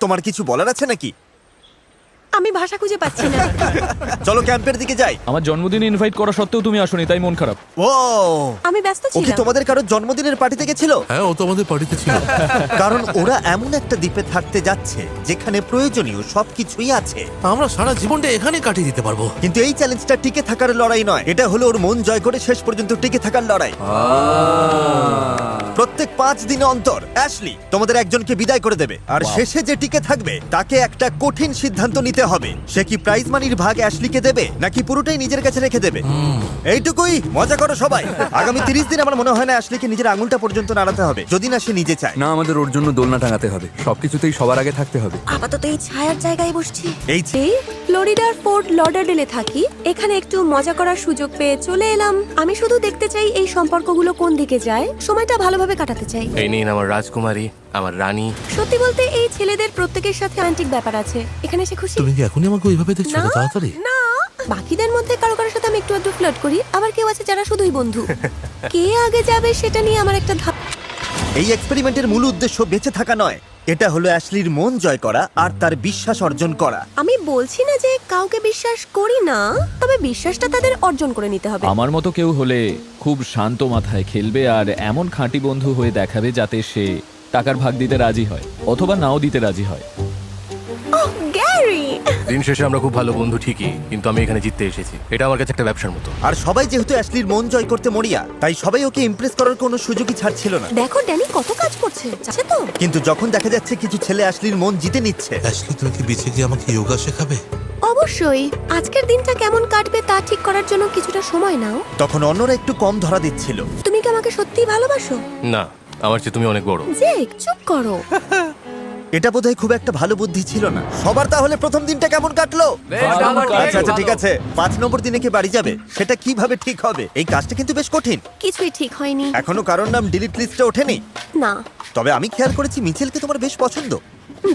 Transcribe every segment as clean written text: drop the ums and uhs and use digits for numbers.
তোমার কিছু বলার আছে নাকি? আমি ভাষা খুঁজে পাচ্ছি না। চলো ক্যাম্পের দিকে যাই। আমার জন্মদিনে ইনভাইট করা সত্ত্বেও তুমি আসোনি, তাই মন খারাপ। ও, আমি ব্যস্ত ও কি ছিলাম। তোমাদের কারোর জন্মদিনের পার্টিতে গেছিল? হ্যাঁ, ও তো আমাদের পার্টিতে ছিল। কারণ ওরা এমন একটা দ্বীপে থাকতে যাচ্ছে যেখানে প্রয়োজনীয় সবকিছুই আছে। আমরা সারা জীবনটা এখানে কাটিয়ে দিতে পারবো। কিন্তু এই চ্যালেঞ্জটা টিকে থাকার লড়াই নয়, এটা হলো ওর মন জয় করে শেষ পর্যন্ত টিকে থাকার লড়াই। প্রত্যেক 5 দিন অন্তর অ্যাশলি তোমাদের একজনকে বিদায় করে দেবে, আর শেষে যে টিকে থাকবে তাকে একটা কঠিন সিদ্ধান্ত নিতে হবে। সে কি প্রাইজ মানির ভাগ অ্যাশলিকে দেবে নাকি পুরোটাই নিজের কাছে রেখে দেবে? এইটুকুই, মজা করো সবাই। আগামী 30 দিন আমার মনে হয় না অ্যাশলিকে নিজের আঙুলটা পর্যন্ত নাড়াতে হবে, যদি না সে নিজে চায়। না, আমাদের ওর জন্য দোলনা টাঙাতে হবে, সবকিছুতেই সবার আগে থাকতে হবে। আপাতত এই ছায়ার জায়গায় বসছি। এই এই ফ্লোরিডার ফোর্ট লডারডেলে থাকি। এখানে একটু মজা করার সুযোগ পেয়ে চলে এলাম। আমি শুধু দেখতে চাই এই সম্পর্কগুলো কোন দিকে যায়, সময়টা ভালোভাবে কাটাতে চাই। এই নিন আমার রাজকুমারী, আমার রানী। সত্যি বলতে এই ছেলেদের প্রত্যেকের সাথে রোমান্টিক ব্যাপার আছে। এখানে এসে খুশি? তুমি কি এখনই আমাকে ওইভাবে দেখছো? না, তাড়াতাড়ি। না, বাকিদের মধ্যে কারো কারোর সাথে আমি একটু একটু ফ্লার্ট করি, আবার কেউ আছে যারা শুধুই বন্ধু। কে আগে যাবে সেটা নিয়ে আমার একটা ধাপ। এই এক্সপেরিমেন্টের মূল উদ্দেশ্য বেঁচে থাকা নয়, এটা হলো অ্যাশলির মন জয় করা আর তার বিশ্বাস অর্জন করা। আমি বলছি না যে কাউকে বিশ্বাস করি না, তবে বিশ্বাসটা তাদের অর্জন করে নিতে হবে। আমার মতো কেউ হলে খুব শান্ত মাথায় খেলবে আর এমন খাঁটি বন্ধু হয়ে দেখাবে যাতে সে টাকার ভাগ দিতে রাজি হয় অথবা নাও দিতে রাজি হয়। ওহ, গ্যারি! দিন শেষে আমরা খুব ভালো বন্ধু ঠিকই, কিন্তু আমি এখানে জিততে এসেছি। এটা আমার কাছে একটা ব্যবসার মতো। আর সবাই যেহেতু অ্যাশলির মন জয় করতে মরিয়া, তাই সবাই ওকে ইমপ্রেস করার কোনো সুযোগই ছাড়ছিল না। দেখো ড্যানি কত কাজ করছে, আছে তো? কিন্তু যখন দেখা যাচ্ছে কিছু ছেলে অ্যাশলির মন জিতে নিচ্ছে, অ্যাশলি, তুমি কি বিচে গিয়ে আমাকে যোগা শেখাবে? অবশ্যই। আজকের দিনটা কেমন কাটবে তা ঠিক করার জন্য কিছুটা সময় নাও। তখন অন্যরা একটু কম ধরা দিচ্ছিল। তুমি কি আমাকে সত্যিই ভালোবাসো? না, আমার চেয়ে তুমি অনেক বড়। জেক, চুপ করো। এটা বোধহয় খুব একটা ভালো বুদ্ধি ছিল না। সবার তাহলে প্রথম দিনটা কেমন কাটলো? আচ্ছা আচ্ছা, ঠিক আছে। 5 নম্বর দিনে কে বাড়ি যাবে সেটা কিভাবে ঠিক হবে? এই কাজটা কিন্তু বেশ কঠিন। কিছুই ঠিক হয়নি। এখনো কারোর নাম ডিলিট লিস্টে ওঠেনি। না, তবে আমি খেয়াল করেছি মিচেলকে তোমার বেশ পছন্দ।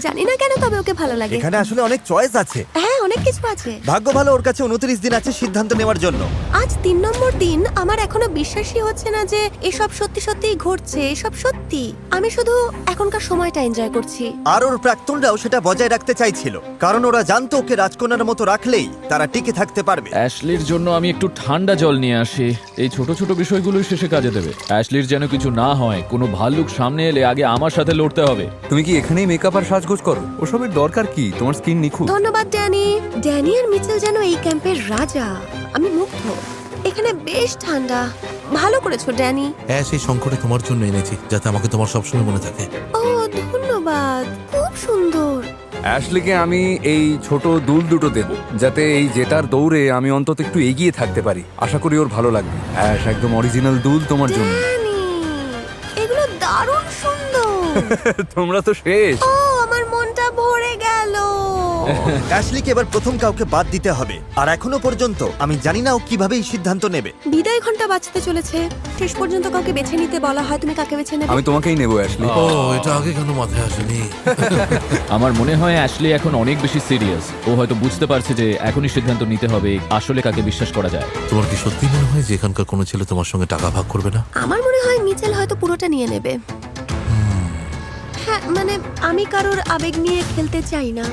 জানি না কেন, তবে ওকে ভালো লাগে। এখানে আসলে অনেক চয়েস আছে। হ্যাঁ, অনেক কিছু আছে। ভাগ্য ভালো, ওর কাছে 29 দিন আছে সিদ্ধান্ত নেওয়ার জন্য। আজ 3 নম্বর দিন। আমার এখনো বিশ্বাসই হচ্ছে না যে এসব সত্যি সত্যিই ঘটছে। এসব সত্যি। আমি শুধু এখনকার সময়টা এনজয় করছি। আর ওর প্রাক্তনরাও সেটা বজায় রাখতে চাইছিল, কারণ ওরা জানতো ওকে রাজকন্যার মতো রাখলেই তারা টিকে থাকতে পারবে। অ্যাশলির জন্য আমি একটু ঠান্ডা জল নিয়ে আসি। এই ছোট ছোট বিষয়গুলোই শেষে কাজে দেবে। অ্যাশলির যেন কিছু না হয়, কোনো ভাল্লুক সামনে এলে আগে আমার সাথে লড়তে হবে। তুমি কি এখানেই মেকআপ আর সাজগোজ করো? ওসবের দরকার কি? তোমার স্কিন নিখুঁত। ধন্যবাদ ড্যানি। ড্যানি আর মিচেল যেন এই ক্যাম্পের রাজা। আমি মুগ্ধ। এখানে বেশ ঠান্ডা। ভালো করেছো ড্যানি। হ্যাঁ, সেই সংকটে তোমার জন্য এনেছি, যাতে আমাকে তোমার সবসময় মনে থাকে। ও, ধন্যবাদ। খুব সুন্দর। অ্যাশলিকে আমি এই ছোট দুল দুটো দেব, যাতে এই জেতার দৌড়ে আমি অন্তত একটু এগিয়ে থাকতে পারি। আশা করি ওর ভালো লাগবে। অ্যাশ, একদম অরিজিনাল দুল তোমার জন্য। ড্যানি, এগুলো দারুণ সুন্দর। তোমরা তো শেষ। ও, আমার মনটা ভরে গেল। অ্যাশলিকে এবার প্রথম কাউকে বাদ দিতে হবে, আর এখনো পর্যন্ত আমি জানি না ও কিভাবে এই সিদ্ধান্ত নেবে। বিদায় ঘন্টা বাজতে চলেছে। শেষ পর্যন্ত কাউকে বেছে নিতে বলা হয়, তুমি কাকে বেছে নেবে? আমি তোমাকেই নেবো অ্যাশলি। ও, এটা আগে কেন মাথায় আসেনি? আমার মনে হয় অ্যাশলি এখন অনেক বেশি সিরিয়াস। ও হয়তো বুঝতে পারছে যে এখনই সিদ্ধান্ত নিতে হবে আসলে কাকে বিশ্বাস করা যায়। তোমার কি সত্যি মনে হয় যে এখানকার কোনো ছেলে তোমার সঙ্গে টাকা ভাগ করবে না? আমার মনে হয় মিচেল হয়তো পুরোটা নিয়ে নেবে। হ্যাঁ, মানে আমি কারোর আবেগ নিয়ে খেলতে চাই না।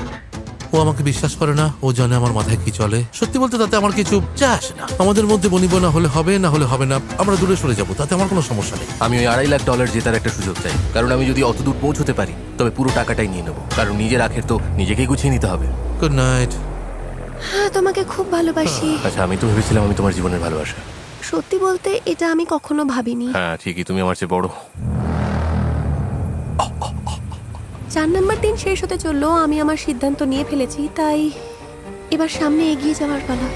ও আমাকে বিশ্বাস করে না, ও জানে আমার মাথায় কি চলে। সত্যি বলতে তাতে আমার কিছু যায় আসে না। আমাদের মধ্যে বনিবনা হলে হবে, না হলে হবে না। আমরা দূরে সরে যাবো, তাতে আমার কোনো সমস্যা নেই। আমি ওই $2.5 লাখ জেতার একটা সুযোগ চাই, কারণ আমি যদি অত দূর পৌঁছতে পারি তবে পুরো টাকাটাই নিয়ে নেবো, কারণ নিজের আখের তো নিজেকেই গুছিয়ে নিতে হবে। Good night. হ্যাঁ, তোমাকে খুব ভালোবাসি। আচ্ছা, আমি তো ভেবেছিলাম আমি তোমার জীবনের ভালোবাসা। সত্যি বলতে এটা আমি কখনো ভাবিনি। হ্যাঁ ঠিকই, তুমি আমার চেয়ে বড়। 4 নম্বর দিন শেষ হতে চললো। আমি আমার সিদ্ধান্ত নিয়ে ফেলেছি, তাই এবার সামনে এগিয়ে যাওয়ার পালা।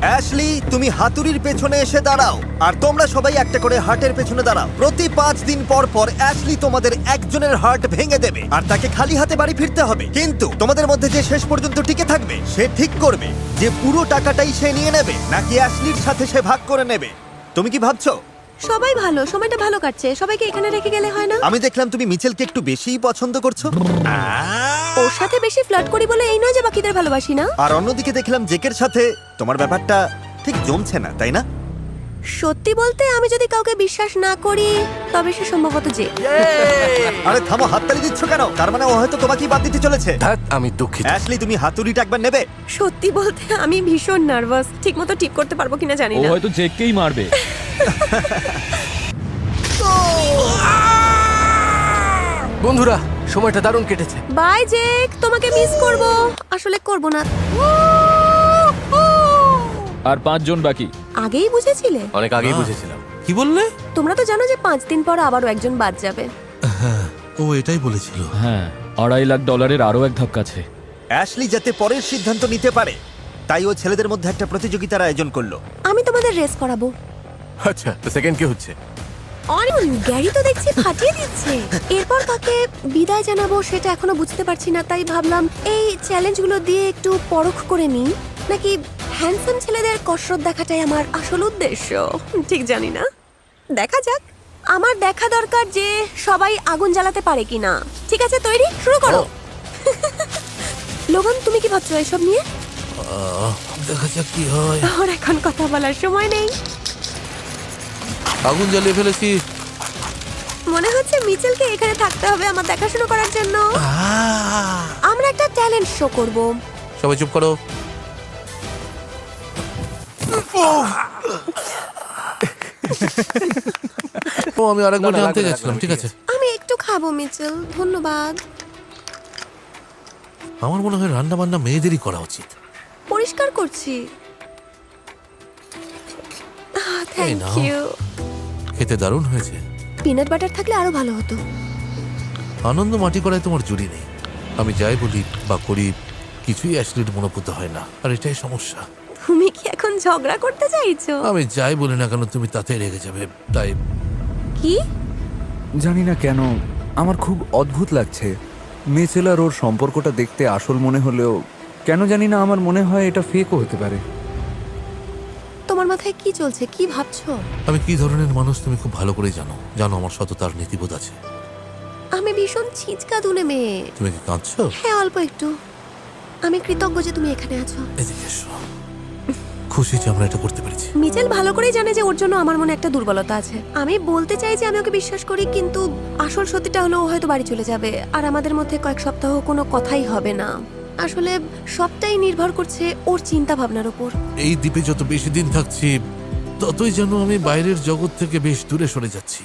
অ্যাশলি, তুমি হাতুড়ির পেছনে এসে দাঁড়াও, আর তোমরা সবাই একটা করে হার্টের পেছনে দাঁড়াও। প্রতি 5 দিন পর পর অ্যাশলি তোমাদের একজনের হার্ট ভেঙে দেবে, আর তাকে খালি হাতে বাড়ি ফিরতে হবে। কিন্তু তোমাদের মধ্যে যে শেষ পর্যন্ত টিকে থাকবে সে ঠিক করবে যে পুরো টাকাটাই সে নিয়ে নেবে নাকি অ্যাশলির সাথে সে ভাগ করে নেবে। তুমি কি ভাবছো? সবাই ভালো, সময়টা ভালো কাটছে। সবাইকে এখানে রেখে গেলে হয় না? আমি দেখলাম তুমি মিচেলকে একটু বেশিই পছন্দ করছো। ওর সাথে বেশি ফ্লার্ট করি বলে এই নয় যে বাকিদের ভালোবাসি না। আর অন্যদিকে দেখলাম জেকের সাথে তোমার ব্যাপারটা ঠিক জমছে না, তাই না? সত্যি বলতে আমি যদি কাউকে বিশ্বাস না করি তবে সে সম্ভবত যে। আরে থামো, হাততালি দিচ্ছ কেন? তার মানে ও হয়তো তোমাকেই বাদ দিতে চলেছে। ধ্যাৎ, আমি দুঃখিত। অ্যাশলি, তুমি হাতুড়িটা একবার নেবে? সত্যি বলতে আমি ভীষণ নার্ভাস, ঠিকমতো টিপ করতে পারবো কিনা জানি ও না। হয়তো জেককেই মারবে। বন্ধুরা, সময়টা দারুণ কেটেছে। বাই জেক, তোমাকে মিস করব। আসলে করব না। আর 5 জন বাকি। আগেই বুঝেছিলে? অনেক আগেই বুঝেছিলাম। কি বললে? তোমরা তো জানো যে 5 দিন পর আবারও একজন বাদ যাবে। হ্যাঁ, ও এটাই বলেছিল। হ্যাঁ, $2.5 লাখ আরো এক ধাপ কাছে। অ্যাশলি যাতে পরের সিদ্ধান্ত নিতে পারে, তাই ও ছেলেদের মধ্যে একটা প্রতিযোগিতার আয়োজন করলো। আমি তোমাদের রেস করাবো। আচ্ছা, তো সেকেন্ড কি হচ্ছে? অনিয়ন, গ্যারি তো দেখছি ফাটিয়ে দিচ্ছে। এরপর কাকে বিদায় জানাবো সেটা এখনো বুঝতে পারছি না, তাই ভাবলাম এই চ্যালেঞ্জগুলো দিয়ে একটু পরখ করে নিই, নাকি হ্যান্ডসাম ছেলেদের কসরত দেখাটাই আমার আসল উদ্দেশ্য। ঠিক জানি না, দেখা যাক। আমার দেখা দরকার যে সবাই আগুন জ্বালাতে পারে কিনা। ঠিক আছে, তৈরি, শুরু করো। লোগান, তুমি কি ভাবছো এসব নিয়ে? দেখা যাক কি হয়। ওর এখন কথা বলার সময় নেই। আগুন জ্বালিয়ে ফেলেছি। মনে হচ্ছে মিচেলকে এখানে থাকতে হবে আমার দেখাশোনা করার জন্য। আমরা একটা ট্যালেন্ট শো করব। সবাই চুপ করো। ও, আমি আরেকবার না, না, জানতে লাগবে না, গেছিলাম। লাগবে না, ঠিক ঠিক আছে, আমি একটু খাবো মিচেল, ধন্যবাদ। আমার মনে হয় রান্না বান্না মেয়েদেরই করা উচিত। পরিষ্কার করছি। Thank now. ইউ। খেতে দারুণ হয়েছে। পিনাট বাটার থাকলে আরো ভালো হতো। আনন্দ মাটি করায় তোমার জুড়ি নেই। আমি যাই বলি বা করি, কিছুই অ্যাশলির মনোপুত হয় না, আর এটাই সমস্যা। তুমি কি এখন ঝগড়া করতে চাইছো? আমি যাই বলি না কেন, তুমি তাতে রেগে যাবে, তাই কি? জানি না কেন আমার খুব অদ্ভুত লাগছে। মিচেল আর ওর সম্পর্কটা দেখতে আসল মনে হলেও কেন জানি না আমার মনে হয় এটা ফেকও হতে পারে। তোমার মাথায় কি চলছে, কি ভাবছো? আমি কি ধরনের মানুষ তুমি খুব ভালো করে জানো। জানো আমার সততার নীতিবোধ আছে। আমি ভীষণ ছিচকা দুলে মেয়ে। তুমি কি কাঁদছো? হ্যাঁ, অল্প একটু। আমি কৃতজ্ঞ যে তুমি এখানে আছো। এদিকে এসো। খুশি যে আমরা এটা করতে পেরেছি। মিচেল ভালো করেই জানে যে ওর জন্য আমার মনে একটা দুর্বলতা আছে। আমি বলতে চাই যে আমি ওকে বিশ্বাস করি, কিন্তু আসল সত্যিটা হলো ও হয়তো বাড়ি চলে যাবে আর আমাদের মধ্যে কয়েক সপ্তাহ কোনো কথাই হবে না। আসলে সবটাই নির্ভর করছে ওর চিন্তা ভাবনার উপর। এই দ্বীপে যত বেশি দিন থাকছি, ততই যেন আমি বাইরের জগৎ থেকে বেশ দূরে সরে যাচ্ছি।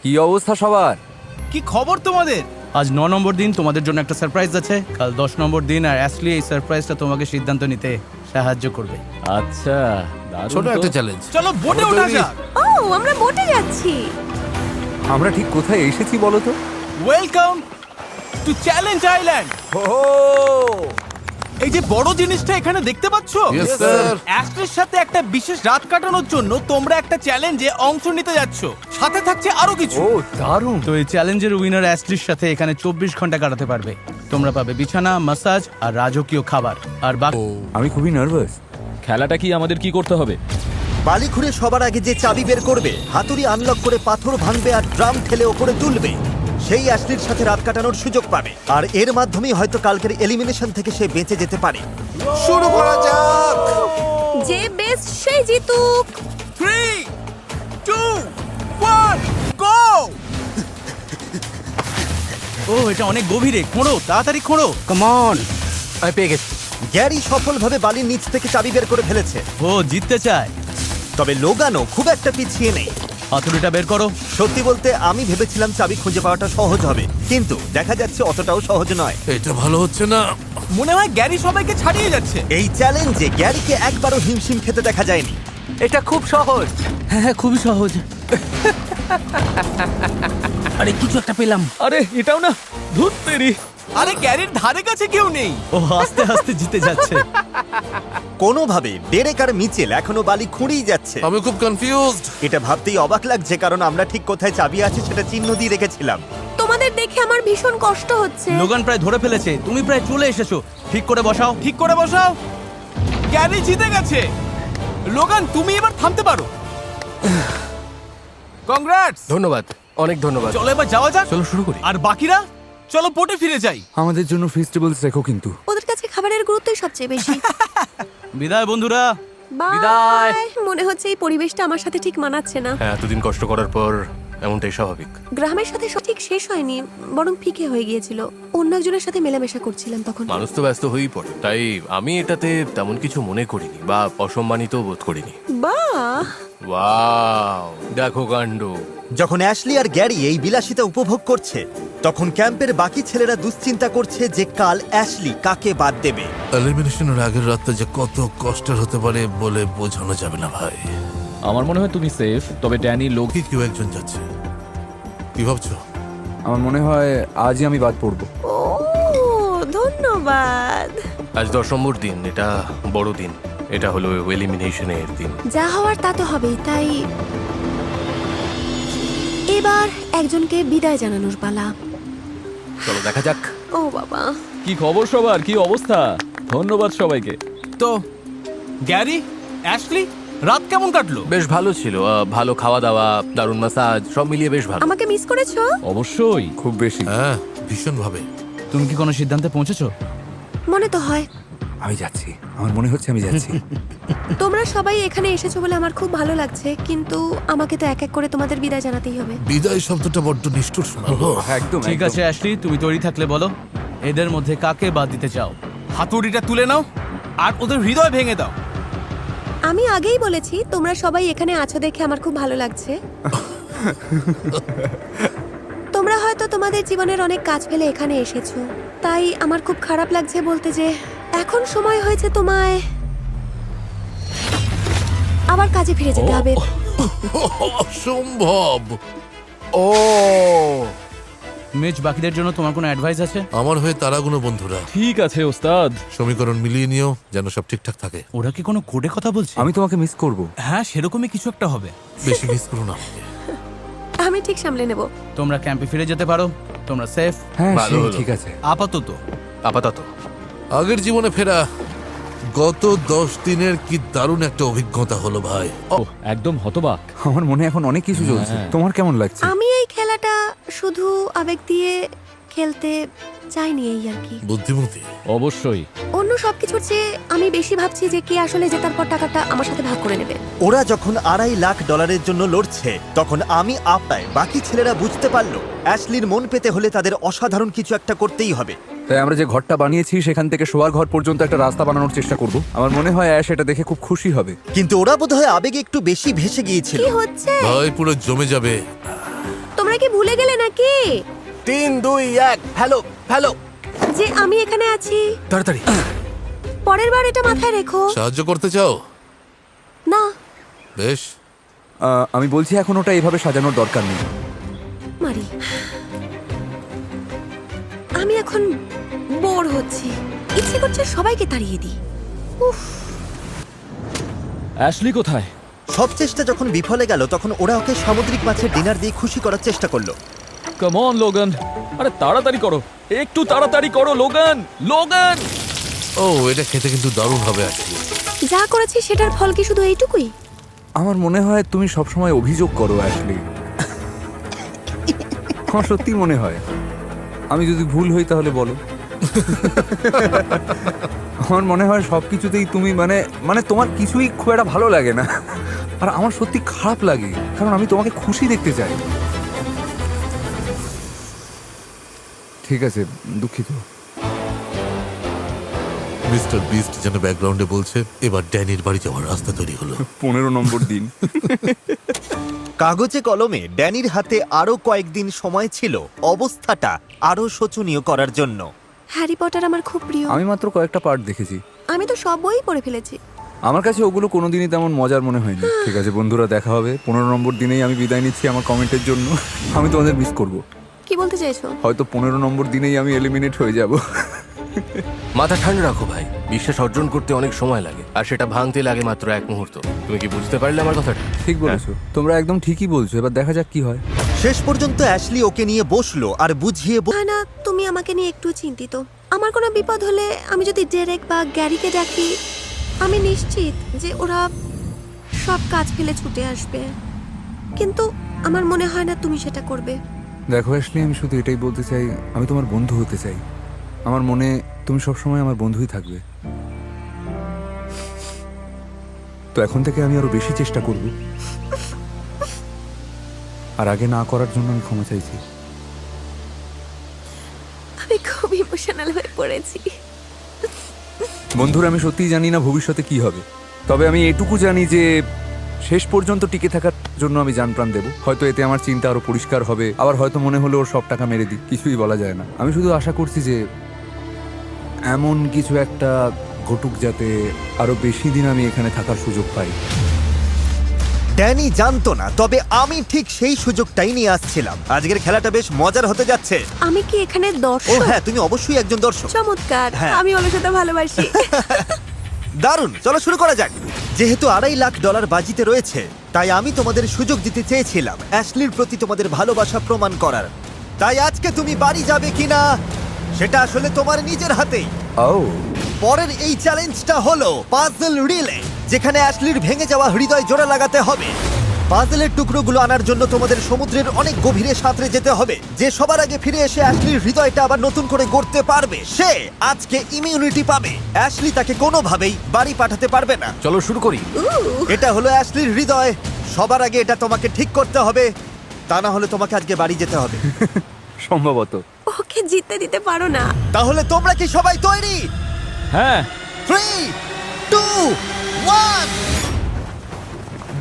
কি অবস্থা সবার? কি খবর তোমাদের? আজ 9 নম্বর দিন, তোমাদের জন্য একটা সারপ্রাইজ আছে। কাল 10 নম্বর দিন, আর অ্যাশলি এই সারপ্রাইজটা তোমাকে সিদ্ধান্ত নিতে সাহায্য করবে। আচ্ছা, দারুণ ছোট তো। একটা চ্যালেঞ্জ। চলো বোটে ওঠা যাক। ও, আমরা বোটে যাচ্ছি। আমরা ঠিক কোথায় এসেছি বলো তো? Welcome to challenge island. এই যে বড় জিনিসটা এখানে দেখতে পাচ্ছো, Yes, sir. অ্যাশলির সাথে একটা বিশেষ রাত কাটানোর জন্য তোমরা একটা চ্যালেঞ্জে অংশ নিতে যাচ্ছ। সাথে থাকছে আরো কিছু। ও দারুণ। তো এই চ্যালেঞ্জের উইনার অ্যাশলির সাথে এখানে 24 ঘন্টা কাটাতে পারবে। তোমরা পাবে বিছানা, মাসাজ আর রাজকীয় খাবার। আর বাকি আমি খুবই নার্ভাস। খেলাটা কি আমাদের কি করতে হবে? বালি খুঁড়ে সবার আগে যে চাবি বের করবে, হাতুড়ি আনলক করে পাথর ভাঙবে আর ড্রাম ঠেলে ওপরে তুলবে, সেই অ্যাশলির সাথে রাত কাটানোর সুযোগ পাবে। আর এর মাধ্যমেই হয়তো কালকের এলিমিনেশন থেকে সে বেঁচে যেতে পারে। শুরু করা যাক। যে বেস্ট সেই জিতুক। 3, 2, 1, গো! ও, এটা অনেক গভীরে। খোঁড়ো, তাড়াতাড়ি খোঁড়ো। Come on. আমি পেয়ে গেছি। গ্যারি সফলভাবে বালির নিচ থেকে চাবি বের করে ফেলেছে, ও জিততে চায়। তবে লোগানও খুব একটা পিছিয়ে নেই। হাতুড়িটা বের করো। সত্যি বলতে আমি ভেবেছিলাম চাবি খুঁজে পাওয়াটা সহজ হবে, কিন্তু দেখা যাচ্ছে অতটাও সহজ নয়। এটা ভালো হচ্ছে না। মনে হয় গ্যারি সবাইকে ছাড়িয়ে যাচ্ছে। এই চ্যালেঞ্জে গ্যারিকে একবারও হিমশিম খেতে দেখা যায়নি। এটা খুব সহজ। হ্যাঁ, খুবই সহজ। আরে কিছু একটা পেলাম। আরে এটাও না, ধুর তেরি। আরে গ্যারির ধারে কাছে কেউ নেই। ও আস্তে আস্তে জিতে যাচ্ছে। কোনোভাবে ডেরেক আর মিচেল এখনো বালি খুঁড়েই যাচ্ছে। আমি খুব কনফিউজড। এটা ভাবতেই অবাক লাগছে, কারণ আমরা ঠিক কোথায় চাবি আছে সেটা চিহ্ন দিয়ে রেখেছিলাম। তোমাদের দেখে আমার ভীষণ কষ্ট হচ্ছে। লোগান প্রায় ধরে ফেলেছে, তুমি প্রায় চলে এসেছো। ঠিক করে বসাও, ঠিক করে বসাও। গ্যারি জিতে গেছে। লোগান, তুমি এবার থামতে পারো। কংগ্রাটস। ধন্যবাদ, অনেক ধন্যবাদ। চলো এবার যাওয়া যাক। চলো শুরু করি। আর বাকিরা চলো পোটে ফিরে যাই। আমাদের জন্য ফেস্টিভ্যালস রেখো কিন্তু। ওদের কাছে খাবারের গুরুত্বই সবচেয়ে বেশি। বিদায় বন্ধুরা। বিদায়। বাই। মনে হচ্ছে এই পরিবেশটা আমার সাথে ঠিক মানাচ্ছে না। হ্যাঁ, এতদিন কষ্ট করার পর এমনটাই স্বাভাবিক। গ্রামের সাথে ঠিক শেষ হয়নি, বরং ফিকে হয়ে গিয়েছিল। অন্য একজনের সাথে মেলামেশা করছিলাম তখন। মানুষ তো ব্যস্ত হয়েই পড়ে, তাই আমি এটাতে তেমন কিছু মনে করিনি বা অসম্মানিত বোধ করিনি। বাহ, ওয়াও, দেখো কাণ্ড। যখন অ্যাশলি আর গ্যারি এই বিলাসিতা উপভোগ করছে, তখন ক্যাম্পের বাকি ছেলেরা দুশ্চিন্তা করছে যে কাল অ্যাশলি কাকে বাদ দেবে। এলিমিনেশনের আগের রাতটা যে কত কষ্টের হতে পারে বলে বোঝানো যাবে না ভাই। আমার মনে হয় তুমি সেফ, তবে ড্যানি লোক কি কেউ একজন যাচ্ছে, কি ভাবছো? আমার মনে হয় আজই আমি বাদ পড়বো। ও ধন্যবাদ। আজ 10 নম্বর দিন, এটা বড় দিন। এটা হলো এলিমিনেশনের দিন। যা হওয়ার তা তো হবেই, তাই এবার একজনকে বিদায় জানানোর পালা। চলো দেখা যাক। ও বাবা, কি খবর সবার, কি অবস্থা? ধন্যবাদ সবাইকে। তো গ্যারি, অ্যাশলি, রাত কেমন কাটলো? বেশ ভালো ছিল, ভালো খাওয়া দাওয়া, দারুণ মাসাজ, সব মিলিয়ে বেশ ভালো। আমাকে মিস করেছো? অবশ্যই। খুব বেশি। হ্যাঁ, ভীষণ ভাবে। তুমি কি কোনো সিদ্ধান্তে পৌঁছেছো? মনে তো হয়। আমি যাচ্ছি, আমার মনে হচ্ছে আমি যাচ্ছি। তোমরা সবাই এখানে এসেছো বলে আমার খুব ভালো লাগছে, কিন্তু আমাকে তো এক এক করে তোমাদের বিদায় জানাতেই হবে। বিদায় শব্দটা বড্ড নিষ্ঠুর শোনালো। একদম ঠিক আছে অ্যাশলি, তুমি তৈরি থাকলে বলো, এদের মধ্যে কাকে বাদ দিতে চাও? হাতুড়িটা তুলে নাও আর ওদের হৃদয় ভেঙে দাও। আমি আগেই বলেছি তোমরা সবাই এখানে আছো দেখে আমার খুব ভালো লাগছে। তোমরা হয়তো তোমাদের জীবনের অনেক কাজ ফেলে এখানে এসেছো, তাই আমার খুব খারাপ লাগছে বলতে যে এখন সময় হয়েছে তোমায় আবার কাজে ফিরে যেতে হবে। অসম্ভব। ও মেজ, বাকিদের জন্য তোমার কোনো অ্যাডভাইস আছে? আমার হয়ে তারাগুনো বন্ধুরা, ঠিক আছে ওস্তাদ। সমীকরণ মিলিয়ে নিও যেন সব ঠিকঠাক থাকে। ওরা কি কোনো কোডে কথা বলছে? আমি তোমাকে মিস করব। হ্যাঁ, সেরকমই কিছু একটা হবে। বেশি মিস করো না আমাকে। আমি ঠিক সামলে নেব। তোমরা ক্যাম্পে ফিরে যেতে পারো, তোমরা সেফ হ্যাঁ ভালো সেই হলো। ঠিক আছে। আপাতত। আপাতত আগের জীবনে ফেরা। গত 10 দিনের কি দারুণ একটা অভিজ্ঞতা হলো ভাই। ও একদম হতবাক। আমার মনে এখন অনেক কিছু চলছে। হ্যাঁ। তোমার কেমন লাগছে? আমি এই খেলাটা শুধু আবেগ দিয়ে খেলতে চাইনি, এই আর কি। বুদ্ধিমতী। অবশ্যই। অন্য সবকিছুর চেয়ে আমি বেশি ভাবছি যে কে আসলে জেতার পর টাকাটা আমার সাথে ভাগ করে নেবে। ওরা যখন $2.5 লাখ জন্য লড়ছে, তখন আমি আপনায় বাকি ছেলেরা বুঝতে পারলো অ্যাশলির মন পেতে হলে তাদের অসাধারণ কিছু একটা করতেই হবে। তাই আমরা যে ঘরটা বানিয়েছি সেখান থেকে শোয়ার ঘর পর্যন্ত একটা রাস্তা বানানোর চেষ্টা করব। আমার মনে হয় অ্যাশ এটা দেখে খুব খুশি হবে। কিন্তু ওরা বোধহয় আবেগে একটু বেশি ভেসে গিয়েছিল। কি হচ্ছে? ভাই পুরো জমে যাবে। তোমরা কি ভুলে গেলে নাকি 3, 2, 1, হ্যালো হ্যালো। যে আমি এখানে আছি? তাড়াতাড়ি। পরের বার এটা মাথায় রেখো। সাহায্য করতে চাও? না, বেশ। আমি বলছি এখন ওটা এভাবে সাজানোর দরকার নেই। মারি। আমি এখন বোর হচ্ছি, ইচ্ছে করছে সবাইকে তাড়িয়ে দিই। উফ, অ্যাশলি কোথায়? সব চেষ্টা যখন বিফলে গেল, তখন ওরা ওকে সামুদ্রিক মাছের ডিনার দিয়ে খুশি করার চেষ্টা করলো। কাম অন লোগান, আরে তাড়াতাড়ি করো, একটু তাড়াতাড়ি করো লোগান। লোগান! ও এটা খেতে কিন্তু দারুণ হবে আসলে। যা করেছি সেটার ফল কি শুধু এইটুকুই? আমার মনে হয় তুমি সবসময় অভিযোগ করো অ্যাশলি। আমার সত্যি মনে হয়। আমি যদি ভুল হই তাহলে বলো। আমার মনে হয় সবকিছুতেই তুমি মানে তোমার কিছুই খুব একটা ভালো লাগে না। আর আমার সত্যি খারাপ লাগে, কারণ আমি তোমাকে খুশি দেখতে চাই। ঠিক আছে, দুঃখিত। মিস্টার বিস্ট যেন ব্যাকগ্রাউন্ডে বলছে, এবার ড্যানির বাড়ি যাওয়ার রাস্তা তৈরি হলো। 15 নম্বর দিন। কাগজে কলমে ড্যানির হাতে আরো কয়েকদিন সময় ছিল অবস্থাটা আরো শোচনীয় করার জন্য। হ্যারি পটার আমার খুব প্রিয়। আমি মাত্র কয়েকটা পার্ট দেখেছি। আমি তো সব বই পড়ে ফেলেছি। আমার কাছে ওগুলো কোনোদিনই তেমন মজার মনে হয়নি। ঠিক আছে বন্ধুরা, দেখা হবে 15 নম্বর দিনেই। আমি বিদায় নিচ্ছি আমার কমেন্টের জন্য। আমি তোমাদের মিস করব। কি বলতে চাইছো? হয়তো 15 নম্বর দিনেই আমি এলিমিনেট হয়ে যাব। মাথা ঠান্ডা রাখো ভাই, বিশ্বাস অর্জন করতে অনেক সময় লাগে, আর সেটা ভাঙতে লাগে মাত্র 1 মুহূর্ত। তুমি কি বুঝতে পারলে আমার কথাটা? ঠিক বলেছো, তোমরা একদম ঠিকই বলছো। এবার দেখা যাক কি হয়। শেষ পর্যন্ত অ্যাশলি ওকে নিয়ে বসলো আর বুঝিয়ে না, তুমি আমাকে নিয়ে একটু চিন্তিত। আমার কোনো বিপদ হলে আমি যদি ডেরেক বা গ্যারিকে ডাকি, আমি নিশ্চিত যে ওরা সব কাজ ফেলে ছুটে আসবে। কিন্তু আমার মনে হয় না তুমি সেটা করবে। দেখো অ্যাশলি, আমি শুধু এটাই বলতে চাই, আমি তোমার বন্ধু হতে চাই। আমার মনে তুমি সবসময় আমার বন্ধুই থাকবে। তো এখন থেকে আমি আরো বেশি চেষ্টা করব। আর আগে না করার জন্য আমি ক্ষমা চাইছি। আমি খুব ইমোশনাল হয়ে পড়েছি। বন্ধুরা, আমি সত্যিই জানি না ভবিষ্যতে কি হবে, তবে আমি এটুকু জানি যে শেষ পর্যন্ত টিকে থাকার জন্য আমি জান প্রাণ দেবো। হয়তো এতে আমার চিন্তা আরো পরিষ্কার হবে, আবার হয়তো মনে হলো ওর সব টাকা মেরে দিই, কিছুই বলা যায় না। আমি শুধু আশা করছি যে এমন কিছু একটা ঘটুক যাতে আরো বেশি দিন আমি এখানে থাকার সুযোগ পাই। ড্যানি জানতো না, তবে আমি ঠিক সেই সুযোগটাই নিয়ে আসছিলাম। আজকের খেলাটা বেশ মজার হতে যাচ্ছে। আমি কি এখানে ও দর্শক? হ্যাঁ, তুমি অবশ্যই একজন দর্শক। চমৎকার, হ্যাঁ। আমি অলসতা ভালোবাসি। দারুণ, চলো শুরু করা যাক। যেহেতু $2.5 লাখ বাজিতে রয়েছে, তাই আমি তোমাদের সুযোগ দিতে চেয়েছিলাম অ্যাশলির প্রতি তোমাদের ভালোবাসা প্রমাণ করার। তাই আজকে তুমি বাড়ি যাবে কিনা সেটা আসলে তোমার নিজের হাতেই। ও পরের এই চ্যালেঞ্জটা হলো পাজল রিলে, যেখানে অ্যাশলির ভেঙে যাওয়া হৃদয় জোড়া লাগাতে হবে। পাজলের টুকরোগুলো আনার জন্য তোমাদের সমুদ্রের অনেক গভীরে সাঁতরে যেতে হবে। যে সবার আগে ফিরে এসে অ্যাশলির হৃদয়টা আবার নতুন করে গড়তে পারবে, সে আজকে ইমিউনিটি পাবে। অ্যাশলি তাকে কোনোভাবেই বাড়ি পাঠাতে পারবে না। চলো শুরু করি। এটা হলো অ্যাশলির হৃদয়। সবার আগে এটা তোমাকে ঠিক করতে হবে, তা না হলে তোমাকে আজকে বাড়ি যেতে হবে। সম্ভবত। ওকে জিততে দিতে পারো না। তাহলে তোমরা কি সবাই তৈরি? হ্যাঁ, 3, 2, 1।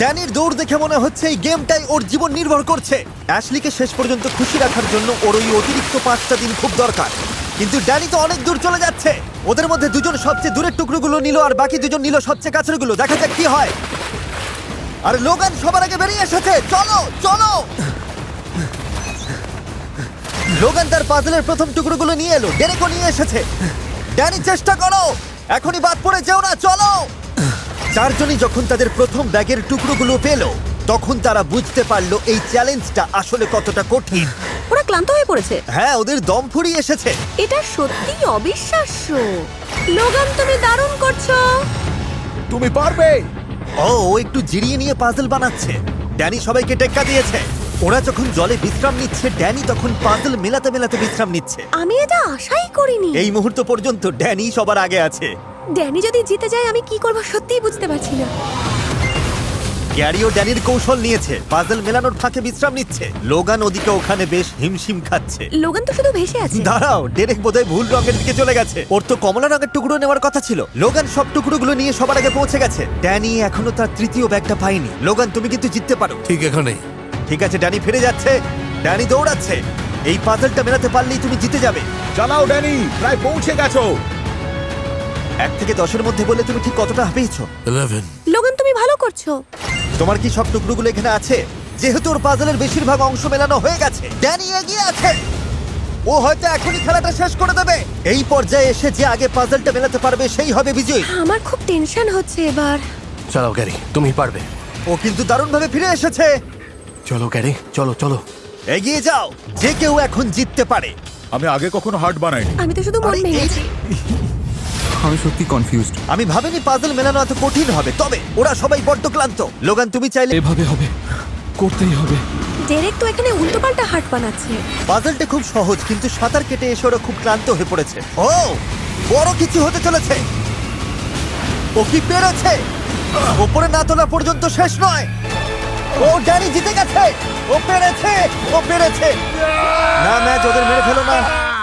ড্যানির দৌড় দেখে মনে হচ্ছে এই গেমটাই ওর জীবন নির্ভর করছে। অ্যাশলিকে শেষ পর্যন্ত খুশি রাখার জন্য ওর ওই অতিরিক্ত 5টা দিন খুব দরকার। কিন্তু ড্যানি তো অনেক দূর চলে যাচ্ছে। ওদের মধ্যে দুজন সবচেয়ে দূরের টুকরোগুলো নিল আর বাকি দুজন নিল সবচেয়ে কাছেরগুলো। দেখা যাক কি হয়। আর লোগান সবার আগে বেরিয়ে এসেছে। চলো চলো। লোগান তার পাজলের প্রথম টুকরোগুলো নিয়ে এলো। ডেরেকও নিয়ে এসেছে। ড্যানি চেষ্টা করো, এখনই বাদ পড়ে যেও না। চলো। চারজনই যখন তাদের প্রথম ব্যাগের টুকরোগুলো পেল, তখন তারা বুঝতে পারলো এই চ্যালেঞ্জটা আসলে কতটা কঠিন। ওরা ক্লান্ত হয়ে পড়েছে। হ্যাঁ, ওদের দম ফুরিয়ে এসেছে। এটা সত্যি অবিশ্বাস্য। লোগান, তুমি দারুণ করছো। তুমি পারবে। ও একটু জিরিয়ে নিয়ে পাজল বানাচ্ছে। ড্যানি সবাইকে টেক্কা দিয়েছে। ওরা যখন জলে বিশ্রাম নিচ্ছে, ড্যানি তখন পাজল মেলাতে মেলাতে বিশ্রাম নিচ্ছে। আমি এটা আশাই করিনি। এই মুহূর্ত পর্যন্ত ড্যানি সবার আগে আছে। ড্যানি যদি জিতে যায় আমি কি করব সত্যিই বুঝতে পারছি না। গ্যারিও ড্যানির কৌশল নিয়েছে, পাজল মেলানোর ফাঁকে বিশ্রাম নিচ্ছে। লোগান ওদিকে ওখানে বেশ হিমশিম খাচ্ছে। লোগান তো শুধু ভেসে আছে। দাঁড়াও, ডেরেক বোধহয় ভুল রঙের দিকে চলে গেছে। ওর তো কমলা রঙের টুকরো নেওয়ার কথা ছিল। লোগান সব টুকরোগুলো নিয়ে সবার আগে পৌঁছে গেছে। ড্যানি এখনো তার তৃতীয় ব্যাগটা পায়নি। লোগান, তুমি কিন্তু জিততে পারো। ঠিক এখানেই। ঠিক আছে, ড্যানি ফিরে যাচ্ছে। ড্যানি দৌড়াচ্ছে। এই পাজলটা মেলাতে পারলেই তুমি জিতে যাবে। চালাও ড্যানি, প্রায় পৌঁছে গেছো। 1 থেকে 10-এর মধ্যে বলে তুমি ঠিক কতটা পেয়েছো? 11। লোগান, তুমি ভালো করছো। তোমার কি সব টুকরোগুলো এখানে আছে? যেহেতু ওর পাজলের বেশিরভাগ অংশ মেলানো হয়ে গেছে, ড্যানি এগিয়ে আছে। ও হয়তো এখনই খেলাটা শেষ করে দেবে। এই পর্যায়ে এসে যে আগে পাজলটা মেলাতে পারবে সেই হবে বিজয়ী। আমার খুব টেনশন হচ্ছে এবার। চালাও গ্যারি, তুমি পারবে। ও কিন্তু দারুণভাবে ফিরে এসেছে। চলো গ্যারি, চলো চলো। এগিয়ে যাও, যে কেউ এখন জিততে পারে। আমি আগে কখনো হার্ট বানাইনি। আমি তো শুধু মন আরে, ভেঙেছি। আমি সত্যি কনফিউজড। আমি ভাবিনি পাজল মেলানো এত কঠিন হবে, তবে ওরা সবাই বড্ড ক্লান্ত। লোগান, তুমি চাইলে এভাবে হবে, করতেই হবে। ডেরেক তো এখানে উল্টোপাল্টা হার্ট বানাচ্ছে। পাজলটা খুব সহজ, কিন্তু সাঁতার কেটে এসে ওরা খুব ক্লান্ত হয়ে পড়েছে। ও বড় কিছু হতে চলেছে। ও কি পেরেছে? ওপরে না তোলা পর্যন্ত শেষ নয়। ও ড্যানি জিতে গেছে। ও পেরেছে, ও পেরেছে। না ম্যাচ, ওদের মেরে ফেলো না।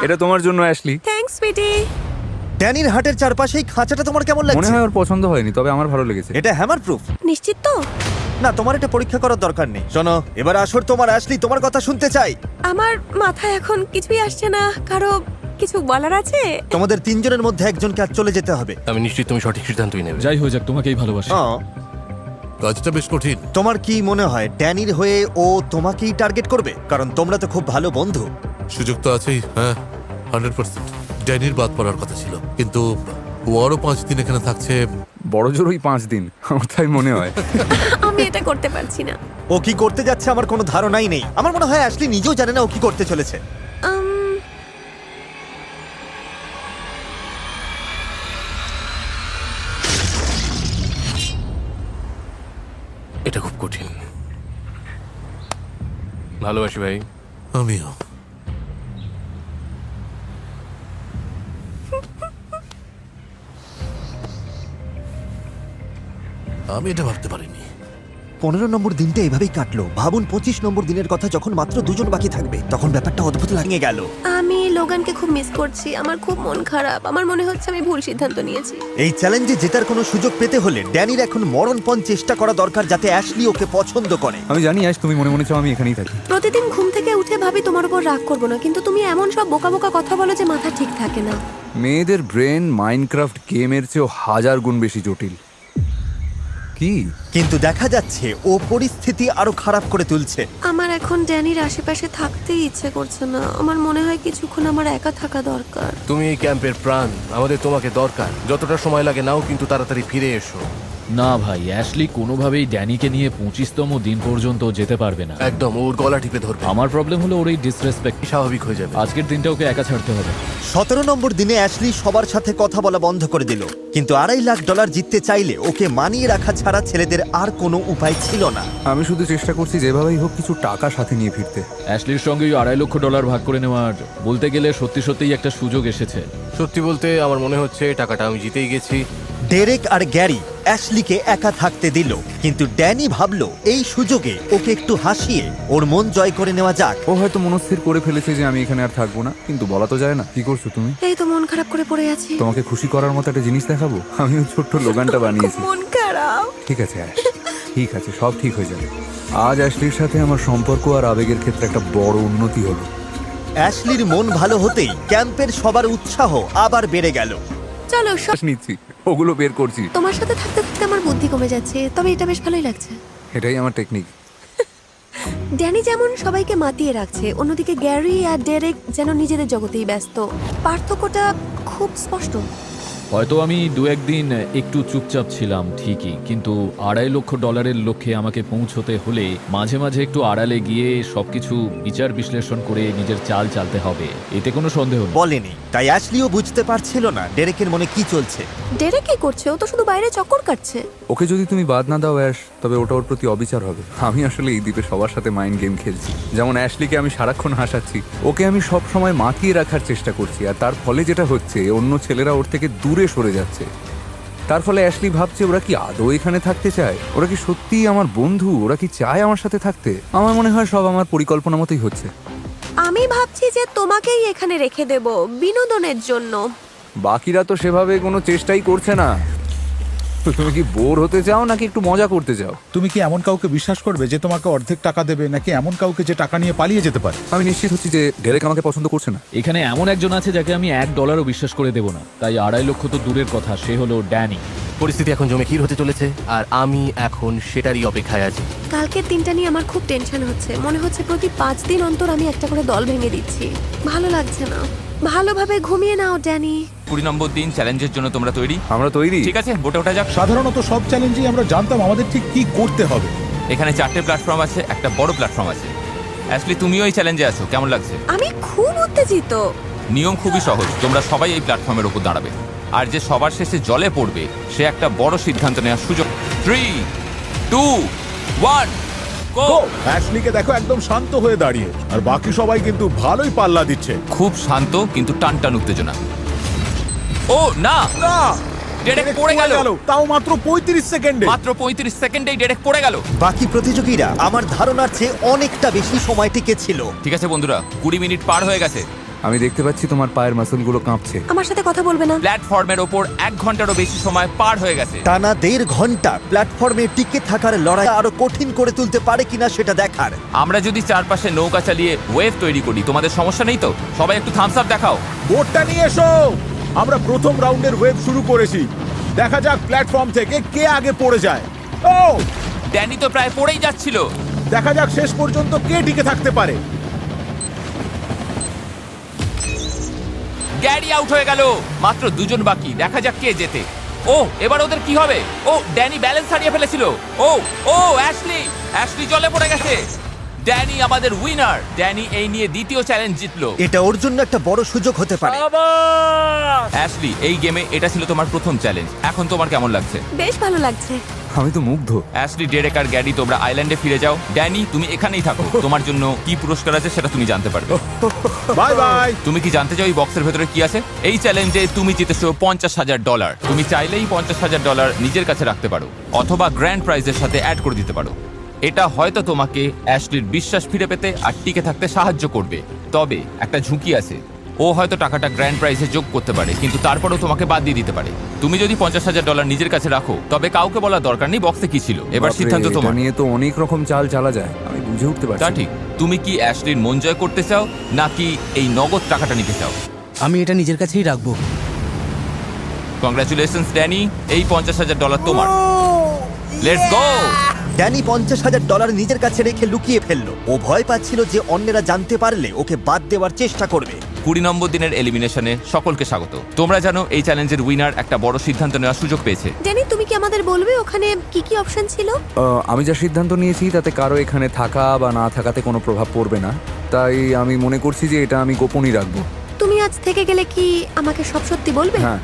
এটা তোমার জন্য অ্যাশলি। থ্যাঙ্কস সুইটি। ড্যানির হাটের চারপাশে এই খাঁচাটা তোমার কেমন মনে লাগছে? হয় ওর পছন্দ হয়নি, তবে আমার ভালো লেগেছে। এটা হ্যামার প্রুফ। নিশ্চিত তো? না, তোমার এটা পরীক্ষা করার দরকার নেই। শোনো, এবার আসর তোমার। অ্যাশলি, তোমার কথা শুনতে চাই। আমার মাথায় এখন কিছুই আসছে না। কারো কিছু বলার আছে? তোমাদের 3 জনের মধ্যে একজনকে আজ চলে যেতে হবে। আমি নিশ্চিত তুমি সঠিক সিদ্ধান্তই নেবে। যাই হয়ে যাক, তোমাকেই ভালোবাসি। কাজটা বেশ কঠিন। তোমার কি মনে হয় ড্যানির হয়ে ও তোমাকেই টার্গেট করবে? কারণ তোমরা তো খুব ভালো বন্ধু। সুযোগ তো আছেই। হ্যাঁ, 100%। ড্যানির বাদ পড়ার কথা ছিল, কিন্তু ও আরো 5 দিন এখানে থাকছে। বড় জোর ওই 5 দিন, আমার তাই মনে হয়। আমি এটা করতে পারছি না। ও কি করতে যাচ্ছে আমার কোনো ধারণাই নেই। আমার মনে হয় অ্যাশলি নিজেও জানে না ও কি করতে চলেছে। এটা খুব কঠিন। ভালোবাসি ভাই। আমিও। আমি এটা ভাবতে পারিনি। 15 নম্বর দিনটা এভাবেই কাটলো। ভাবুন 25 নম্বর দিনের কথা, যখন মাত্র 2 জন বাকি থাকবে, তখন ব্যাপারটা অদ্ভুত লাগে গেল। আমি লোগানকে খুব মিস করছি। আমার খুব মন খারাপ। আমার মনে হচ্ছে আমি ভুল সিদ্ধান্ত নিয়েছি। এই চ্যালেঞ্জে জেতার কোনো সুযোগ পেতে হলে ড্যানির এখন মরণপণ চেষ্টা করা দরকার, যাতে অ্যাশলি ওকে পছন্দ করে। আমি জানি আজ তুমি মনে মনে চাও আমি এখানেই থাকি। প্রতিদিন ঘুম থেকে উঠে ভাবি তোমার উপর রাগ করবো না, কিন্তু তুমি এমন সব বোকা বোকা কথা বলো যে মাথা ঠিক থাকে না। মেয়েদের ব্রেন মাইনক্রাফট গেমের চেয়েও 1000 গুণ বেশি জটিল। কি কিন্তু দেখা যাচ্ছে ও পরিস্থিতি আরো খারাপ করে তুলছে। আমার এখন ড্যানির আশেপাশে থাকতেই ইচ্ছে করছে না। আমার মনে হয় কিছুক্ষণ আমার একা থাকা দরকার। তুমি এই ক্যাম্পের প্রাণ, আমাদের তোমাকে দরকার। যতটা সময় লাগে নাও, কিন্তু তাড়াতাড়ি ফিরে এসো। না ভাই, অ্যাশলি কোনোভাবেই ড্যানিকে নিয়ে 25তম দিন পর্যন্ত যেতে পারবে না। একদম ওর গলা টিপে ধরবে। আমার প্রবলেম হলো ওর এই ডিসরেসপেক্ট। স্বাভাবিক হয়ে যাবে। আজকের দিনটা ওকে একা ছাড়তে হবে। 17 নম্বর দিনে অ্যাশলি সবার সাথে কথা বলা বন্ধ করে দিল, কিন্তু $2.5 লাখ জিততে চাইলে ওকে মানিয়ে রাখা ছাড়া ছেলেদের আর কোনো উপায় ছিল না। আমি শুধু চেষ্টা করছি যেভাবেই হোক কিছু টাকা সাথে নিয়ে ফিরতে। অ্যাশলির সঙ্গে ওই $2.5 লক্ষ ভাগ করে নেওয়ার বলতে গেলে সত্যি সত্যিই একটা সুযোগ এসেছে। সত্যি বলতে আমার মনে হচ্ছে টাকাটা আমি জিতেই গেছি। ডেরেক আর গ্যারি অ্যাশলিকে একা থাকতে দিল, কিন্তু ড্যানি ভাবলো এই সুযোগে ওকে একটু হাসিয়ে ওর মন জয় করে নেওয়া যাক। ও হয়তো মনস্থির করে ফেলেছে যে আমি এখানে আর থাকবো না, কিন্তু বলা তো যায় না। কি করছো তুমি? এই তো মন খারাপ করে পড়ে আছি। তোমাকে খুশি করার মতো একটা জিনিস দেখাবো। আমি ওই ছোট্ট লোগানটা বানিয়েছি। মন খারাপ। ঠিক আছে অ্যাশ, ঠিক আছে, সব ঠিক হয়ে যাবে। আজ অ্যাশলির সাথে আমার সম্পর্ক আর আবেগের ক্ষেত্রে একটা বড় উন্নতি হলো। অ্যাশলির মন ভালো হতেই ক্যাম্পের সবার উৎসাহ আবার বেড়ে গেল। চলো সব নিচ্ছি, ওগুলো বের করছি। তোমার সাথে থাকতে থাকতে আমার বুদ্ধি কমে যাচ্ছে, তবে এটা বেশ ভালোই লাগছে। এটাই আমার টেকনিক। ড্যানি যেমন সবাইকে মাতিয়ে রাখছে, অন্যদিকে গ্যারি আর ডেরেক যেন নিজেদের জগতেই ব্যস্ত। পার্থক্যটা খুব স্পষ্ট। হয়তো আমি 2-1 দিন একটু চুপচাপ ছিলাম ঠিকই, কিন্তু $2.5 লক্ষ লক্ষ্যে আমাকে পৌঁছতে হলে মাঝে মাঝে একটু আড়ালে গিয়ে সবকিছু বিচার বিশ্লেষণ করে নিজের চাল চালতে হবে, এতে কোনো সন্দেহ নেই। বলেনি, তাই অ্যাশলিও বুঝতে পারছিল না ডেরেকের মনে কি চলছে। ডেরেক কি করছে? ও তো শুধু বাইরে চক্কর কাটছে। ওকে যদি তুমি বাদ না দাও অ্যাশ, তবে ওটা ওর প্রতি অবিচার হবে। আমি আসলে এই দ্বীপে সবার সাথে মাইন্ড গেম খেলছি। যেমন অ্যাশলিকে আমি সারাক্ষণ হাসাচ্ছি, ওকে আমি সব সময় মাতিয়ে রাখার চেষ্টা করছি, আর তার ফলে যেটা হচ্ছে অন্য ছেলেরা ওর থেকে দূরে সরে যাচ্ছে। তার ফলে অ্যাশলি ভাবছে ওরা কি আদৌ এখানে থাকতে চায়, ওরা কি সত্যিই আমার বন্ধু, ওরা কি চায় আমার সাথে থাকতে। আমার মনে হয় সব আমার পরিকল্পনা মতোই হচ্ছে। আমি ভাবছি যে তোমাকেই এখানে রেখে দেব বিনোদনের জন্য। বাকিরা তো সেভাবে কোনো চেষ্টাই করছে না। তো তুমি কি বোর হতে চাও নাকি একটু মজা করতে চাও? তুমি কি এমন কাউকে বিশ্বাস করবে যে তোমাকে অর্ধেক টাকা দেবে, নাকি এমন কাউকে যে টাকা নিয়ে পালিয়ে যেতে পারে? আমি নিশ্চিত হচ্ছি যে ডেরেক আমাকে পছন্দ করছে না। এখানে এমন একজন আছে যাকে আমি $1 বিশ্বাস করে দেব না, তাই $2.5 লক্ষ তো দূরের কথা, সে হলো ড্যানি। পরিস্থিতি এখন জমে ক্ষীর হতে চলেছে, আর আমি এখন সেটারই অপেক্ষায় আছি। কালকের দিনটা নিয়ে আমার খুব টেনশন হচ্ছে। মনে হচ্ছে প্রতি 5 দিন অন্তর আমি একটা করে দল ভেঙে দিচ্ছি। ভালো লাগছে না। ভালোভাবে ঘুমিয়ে নাও ড্যানি। 20 নম্বর দিন চ্যালেঞ্জের জন্য তোমরা তৈরি? আমরা তৈরি। ঠিক আছে, বোটে ওঠা যাক। সাধারণত সব চ্যালেঞ্জেই আমরা জানতাম আমাদের ঠিক কি করতে হবে। এখানে 4টে প্ল্যাটফর্ম আছে, একটা বড় প্ল্যাটফর্ম আছে। অ্যাশলি, তুমিও এই চ্যালেঞ্জে আছো, কেমন লাগছে? আমি খুব উত্তেজিত। নিয়ম খুবই সহজ, তোমরা সবাই এই প্ল্যাটফর্মের উপর দাঁড়াবে, আর যে সবার শেষে জলে পড়বে সে একটা বড় সিদ্ধান্ত নেওয়ার সুযোগ। 3, 2, 1 গো! অ্যাশলিকে দেখো একদম শান্ত হয়ে দাঁড়িয়ে, আর বাকি সবাই কিন্তু ভালোই পাল্লা দিচ্ছে। খুব শান্ত কিন্তু টানটান উত্তেজনা। ও না, না, ডেরেক পড়ে গেল। তাও মাত্র 35 সেকেন্ডে। মাত্র 35 সেকেন্ডেই ডেরেক পড়ে গেল। বাকি প্রতিযোগীরা আমার ধারণার চেয়ে অনেকটা বেশি সময় টিকেছিল। ঠিক আছে বন্ধুরা, 20 মিনিট পার হয়ে গেছে। আমি দেখতে পাচ্ছি তোমার পায়ের মাসলগুলো কাঁপছে। আমার সাথে কথা বলবে না? প্ল্যাটফর্মের ওপর 1 ঘন্টারও বেশি সময় পার হয়ে গেছে। টানা 1.5 ঘন্টা প্ল্যাটফর্মে টিকে থাকার লড়াই আরো কঠিন করে তুলতে পারে কিনা সেটা দেখার। আমরা যদি চারপাশে নৌকা চালিয়ে ওয়েভ তৈরি করি, তোমাদের সমস্যা নেই তো? সবাই একটু থামস আপ দেখাও। বোটটা নিয়ে এসো। আমরা প্রথম রাউন্ডের ওয়েভ শুরু করেছি। দেখা যাক প্ল্যাটফর্ম থেকে কে আগে পড়ে যায়। ও, ড্যানি তো প্রায় পড়েই যাচ্ছিল। দেখা যাক শেষ পর্যন্ত কে টিকে থাকতে পারে। গ্যারি আউট হয়ে গেল। মাত্র 2 জন বাকি, দেখা যাক কে জেতে। ও, এবার ওদের কি হবে? ও, ড্যানি ব্যালেন্স হারিয়ে ফেলেছিল। ও ও অ্যাশলি জলে পড়ে গেছে। ড্যানি আমাদের উইনার। ড্যানি এই নিয়ে দ্বিতীয় চ্যালেঞ্জ জিতলো। এটা ওর জন্য একটা বড় সুযোগ হতে পারে। অ্যাশলি, এই গেমে এটা ছিল তোমার প্রথম চ্যালেঞ্জ। এখন তোমার কেমন লাগছে? বেশ ভালো লাগছে। আমি তো মুগ্ধ। অ্যাশলি, ডেরেক আর গ্যারি তোমরা আইল্যান্ডে ফিরে যাও। ড্যানি তুমি এখানেই থাকো। তোমার জন্য কি পুরস্কার আছে সেটা তুমি জানতে পারবে। Bye bye. তুমি কি জানতে চাও এই বক্সের ভেতরে কি আছে? এই চ্যালেঞ্জে তুমি জিতেছো $50,000। তুমি চাইলেই $50,000 নিজের কাছে রাখতে পারো, অথবা গ্র্যান্ড প্রাইজের সাথে অ্যাড করে দিতে পারো। এটা হয়তো তোমাকে অ্যাশলির বিশ্বাস ফিরে পেতে আর টিকে থাকতে সাহায্য করবে। তবে একটা ঝুঁকি আছে, ও হয়তো টাকাটা গ্র্যান্ড প্রাইজে যোগ করতে পারে, কিন্তু তারপরেও তোমাকে বাদ দিয়ে দিতে পারে। তুমি যদি $50,000 নিজের কাছে রাখো, তবে কাউকে বলার দরকার নেই বক্সে কি ছিল। এবার বাপরে, সিদ্ধান্ত এটা তোমার। নিয়ে তো অনেক রকম চাল চালা যায়, আমি বুঝে উঠতে পারছি তা না। ঠিক। তুমি কি অ্যাশলির মন জয় করতে চাও, নাকি এই নগদ টাকাটা নিতে চাও? আমি এটা নিজের কাছেই রাখবো। কংগ্রাচুলেশনস ড্যানি, এই $50,000 তোমার। Let's go. ড্যানি $50,000 নিজের কাছে রেখে লুকিয়ে ফেললো। ও ভয় পাচ্ছিল যে অন্যেরা জানতে পারলে ওকে বাদ দেওয়ার চেষ্টা করবে। 20 নম্বর দিনের এলিমিনেশনে সকলকে স্বাগত। তোমরা জানো এই চ্যালেঞ্জের উইনার একটা বড় সিদ্ধান্ত নেওয়ার সুযোগ পেয়েছে। ড্যানি, তুমি কি আমাদের বলবে ওখানে কি কি অপশন ছিল? আমি যা সিদ্ধান্ত নিয়েছি তাতে কারো এখানে থাকা বা না থাকাতে কোনো প্রভাব পড়বে না, তাই আমি মনে করছি যে এটা আমি গোপনই রাখবো। তুমি আজ থেকে গেলে কি আমাকে সব সত্যি বলবে? হ্যাঁ,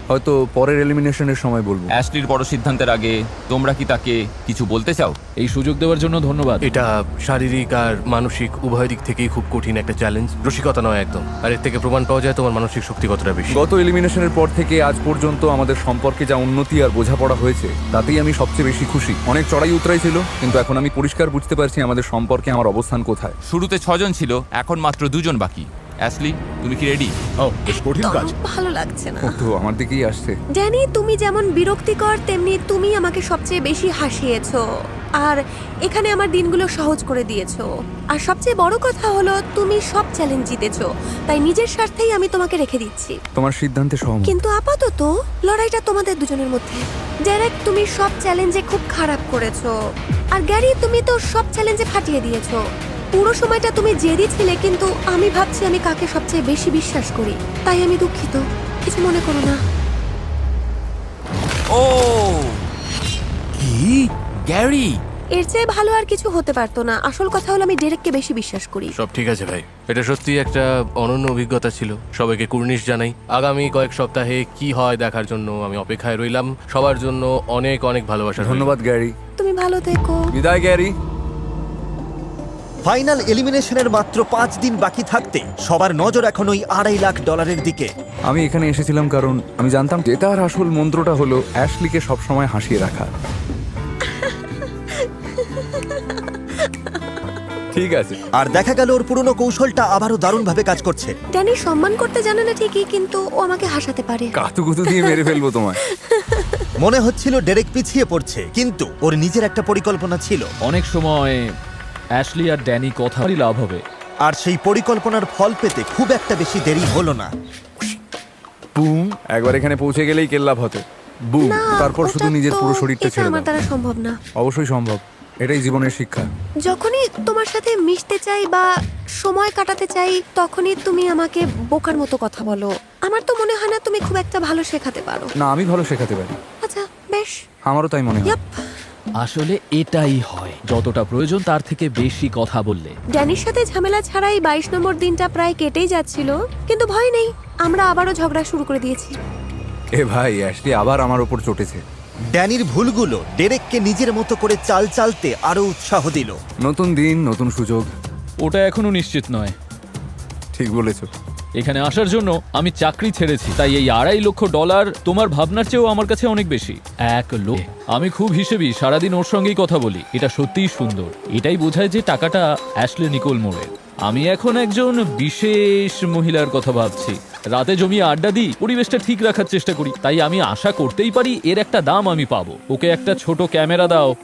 হয়তো পরের এলিমিনেশনের সময় বলবো। অ্যাশলির বড় সিদ্ধান্তের আগে তোমরা কি তাকে কিছু বলতে চাও? এই সুযোগ দেওয়ার জন্য ধন্যবাদ। এটা শারীরিক আর মানসিক উভয় দিক থেকেই খুব কঠিন একটা চ্যালেঞ্জ। রসিকতা নয় একদম। আর এর থেকে প্রমাণ পাওয়া যায় তোমার মানসিক শক্তি কতটা বেশি। গত এলিমিনেশনের পর থেকে আজ পর্যন্ত আমাদের সম্পর্কে যা উন্নতি আর বোঝাপড়া হয়েছে তাতেই আমি সবচেয়ে বেশি খুশি। অনেক চড়াই উতরাই ছিল, কিন্তু এখন আমি পরিষ্কার বুঝতে পারছি আমাদের সম্পর্কে আমার অবস্থান কোথায়। শুরুতে 6 জন ছিল, এখন মাত্র 2 জন বাকি। অ্যাশলি, তুমি কি রেডি? ও, বেশ কঠিন কাজ। ভালো লাগছে না। ও তো আমার দিকেই আসছে। ড্যানি, তুমি যেমন বিরক্তিকর তেমনি তুমি আমাকে সবচেয়ে বেশি হাসিয়েছো, আর এখানে আমার দিনগুলো সহজ করে দিয়েছো। আর সবচেয়ে বড় কথা হলো তুমি সব চ্যালেঞ্জ জিতেছো, তাই নিজের স্বার্থেই আমি তোমাকে রেখে দিচ্ছি। তোমার সিদ্ধান্তে সহমত। কিন্তু আপাতত লড়াইটা তোমাদের দুজনের মধ্যে। ডেরেক, তুমি সব চ্যালেঞ্জে খুব খারাপ করেছো, আর গ্যারি, তুমি তো সব চ্যালেঞ্জে ফাটিয়ে দিয়েছো। পুরো সময়টা তুমি জেদি ছিলে, কিন্তু আমি ভাবছি আমি কাকে সবচেয়ে বেশি বিশ্বাস করি। তাই আমি দুঃখিত, কিছু মনে করো না। ও কি গ্যারি? এর চেয়ে ভালো আর কিছু হতে পারতো না। আসল কথা হলো আমি ডেরেককে বেশি বিশ্বাস করি। সব ঠিক আছে ভাই, এটা সত্যি একটা অনন্য অভিজ্ঞতা ছিল। সবাইকে কুর্নিশ জানাই। আগামী কয়েক সপ্তাহে কি হয় দেখার জন্য আমি অপেক্ষায় রইলাম। সবার জন্য অনেক অনেক ভালোবাসা। ধন্যবাদ গ্যারি। তুমি ভালো থেকো। বিদায় গ্যারি। ফাইনাল এলিমিনেশনের মাত্র 5 দিন বাকি থাকতে সবার নজর এখন ওই $2.5 লাখ দিকে। আমি এখানে এসেছিলাম কারণ আমি জানতাম জেতার আসল মন্ত্রটা হলো অ্যাশলিকে সবসময় হাসিয়ে রাখা। ঠিক আছে। আর দেখা গেল ওর পুরনো কৌশলটা আবারও দারুণভাবে কাজ করছে। ড্যানি সম্মান করতে জানে না ঠিকই, কিন্তু ও আমাকে হাসাতে পারে। কাতুকুতু দিয়ে মেরে ফেলবো তোমায়। মনে হচ্ছিল ডেরেক পিছিয়ে পড়ছে, কিন্তু ওর নিজের একটা পরিকল্পনা ছিল। অনেক সময় অ্যাশলি আর ড্যানি কথারই লাভ হবে। আর সেই পরিকল্পনার ফল পেতে খুব একটা বেশি দেরি হলো না। বুম, একবার এখানে পৌঁছে গেলেই কেল্লাভ হতে। বুম, না, তারপর শুধু ওটা নিজের তো- পুরো শরীরটা এটা ছেড়ে আমার দাও। দ্বারা সম্ভব না। অবশ্যই সম্ভব, এটাই জীবনের শিক্ষা। যখনই তোমার সাথে মিশতে চাই বা সময় কাটাতে চাই, তখনই তুমি আমাকে বোকার মতো কথা বলো। আমার তো মনে হয় না তুমি খুব একটা ভালো শেখাতে পারো। না, আমি ভালো শেখাতে পারি। আচ্ছা, বেশ। আমারও তাই মনে হয়। ইয়াপ। আসলে এটাই হয়, যতটা প্রয়োজন তার থেকে বেশি কথা বললে। ড্যানির সাথে ঝামেলা ছাড়াই 22 নম্বর দিনটা প্রায় কেটেই যাচ্ছিল, কিন্তু ভয় নেই, আমরা আবারও ঝগড়া শুরু করে দিয়েছি। এ ভাই, অ্যাশলি আবার আমার ওপর চটেছে। ড্যানির ভুলগুলো ডেরেককে নিজের মতো করে চাল চালতে আরো উৎসাহ দিল। নতুন দিন, নতুন সুযোগ। ওটা এখনো নিশ্চিত নয়। ঠিক বলেছো। এখানে আসার জন্য আমি চাকরি ছেড়েছি, তাই এই $2.5 লাখ তোমার ভাবনার চেয়েও আমার কাছে অনেক বেশি। 1 লাখ। আমি খুব হিসেবি, সারাদিন ওর সঙ্গেই কথা বলি। এটা সত্যিই সুন্দর। এটাই বোঝায় যে টাকাটা অ্যাশলি নিকোল মোড়ের। আমি এখন একজন বিশেষ মহিলার কথা ভাবছি। রাতে জমিয়ে আড্ডা দিই, পরিবেশটা ঠিক রাখার চেষ্টা করি। তাই আমি আশা করতেই পারি এর একটা দাম আমি পাবো। ওকে একটা ছোট ক্যামেরা দাও।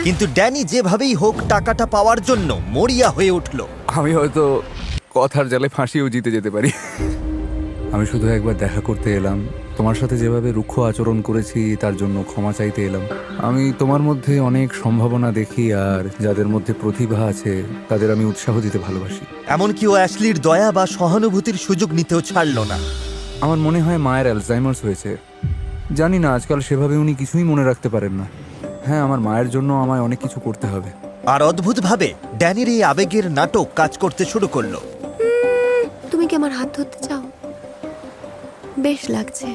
কিন্তু ড্যানি যেভাবেই হোক টাকাটা পাওয়ার জন্য মরিয়া হয়ে উঠল। আমি হয়তো কথার জালে ফাঁসিয়েও জিতে যেতে পারি। আমি শুধু একবার দেখা করতে এলাম। তোমার সাথে যেভাবে রুক্ষ আচরণ করেছি তার জন্য ক্ষমা চাইতে এলাম। আমি তোমার মধ্যে অনেক সম্ভাবনা দেখি, আর যাদের মধ্যে প্রতিভা আছে তাদের আমি উৎসাহ দিতে ভালোবাসি। এমনকি ও অ্যাশলির দয়া বা সহানুভূতির সুযোগ নিতেও ছাড়ল না। আমার মনে হয় মায়ের অ্যালজাইমার্স হয়েছে। জানি না, আজকাল সেভাবে উনি কিছুই মনে রাখতে পারেন না। হ্যাঁ, আমার মায়ের জন্য আমায় অনেক কিছু করতে হবে। আর অদ্ভুতভাবে ড্যানির এই আবেগের নাটক কাজ করতে শুরু করলো। তুমি কি আমার হাত ধরতে চাও? বেশ লাগছে।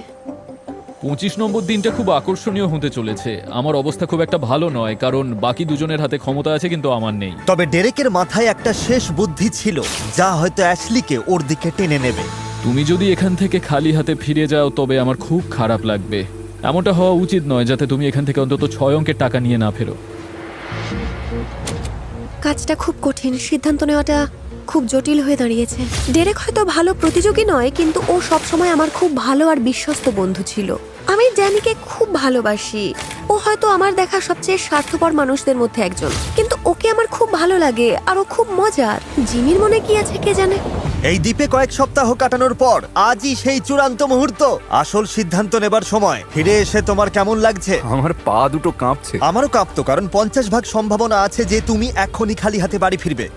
25 নম্বর দিনটা খুব আকর্ষণীয় হতে চলেছে। আমার অবস্থা খুব একটা ভালো নয়, কারণ বাকি দুজনের হাতে ক্ষমতা আছে কিন্তু আমার নেই। তবে ডেরেকের মাথায় একটা শেষ বুদ্ধি ছিল, যা হয়তো অ্যাশলিকে ওর দিকে টেনে নেবে। তুমি যদি এখান থেকে খালি হাতে ফিরে যাও তবে আমার খুব খারাপ লাগবে। এমনটা হওয়া উচিত নয়, যাতে তুমি এখান থেকে অন্তত 6 অঙ্কের টাকা নিয়ে না ফেরো। কাজটা খুব কঠিন, সিদ্ধান্ত নেওয়াটা খুব জটিল হয়ে দাঁড়িয়েছে। ডেরেক হয়তো ভালো প্রতিযোগী নয়, কিন্তু ও সবসময় আমার খুব ভালো আর বিশ্বস্ত বন্ধু ছিল। আমি ড্যানিকে খুব ভালোবাসি। ও হয়তো আমার দেখা সবচেয়ে স্বার্থপর মানুষদের মধ্যে একজন, কিন্তু ওকে আমার খুব ভালো লাগে আর ও খুব মজার। জিমির মনে কি আছে কে জানে। এই দ্বীপে কয়েক সপ্তাহ কাটানোর পর আজই সেই চূড়ান্ত মুহূর্ত, আসল সিদ্ধান্ত নেবার সময়। ফিরে এসে তোমার কেমন লাগছে? আমার পা দুটো কাঁপছে। আমারও কাঁপতো, কারণ 50% সম্ভাবনা আছে যে তুমি এখনই খালি হাতে বাড়ি ফিরবে।